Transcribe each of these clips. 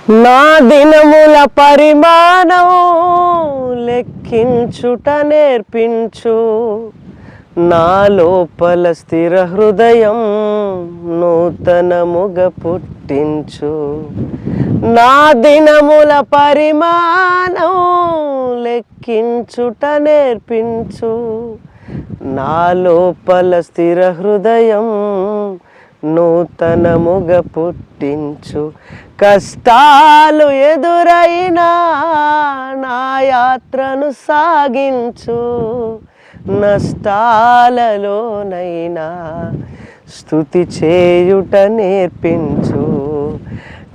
నా దినముల పరిమాణం లెక్కించుట నేర్పించు, నా లోపల స్థిర హృదయం నూతనముగా పుట్టించు. నా దినముల పరిమాణం లెక్కించుట నేర్పించు, నా లోపల స్థిర హృదయం నూతనముగా పుట్టించు. కష్టాలు ఎదురైనా నా యాత్రను సాగించు, నష్టాలలోనైనా స్తుతి చేయుట నేర్పించు.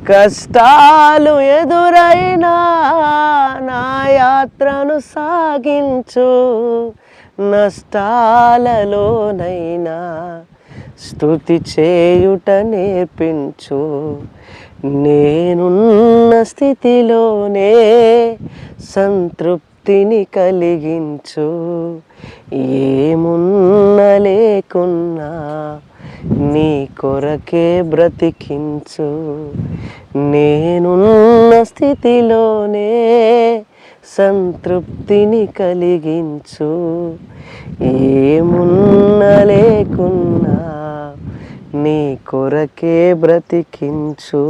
కష్టాలు ఎదురైనా నా యాత్రను సాగించు, నష్టాలలోనైనా స్తుతి చేయుట నేర్పించు. నేనున్న స్థితిలోనే సంతృప్తిని కలిగించు, ఏమున్న లేకున్నా నీ కొరకే బ్రతికించు. నేనున్న స్థితిలోనే సంతృప్తిని కలిగించు, ఏమున్న లేకున్నా నీ కొరకే బ్రతికించు.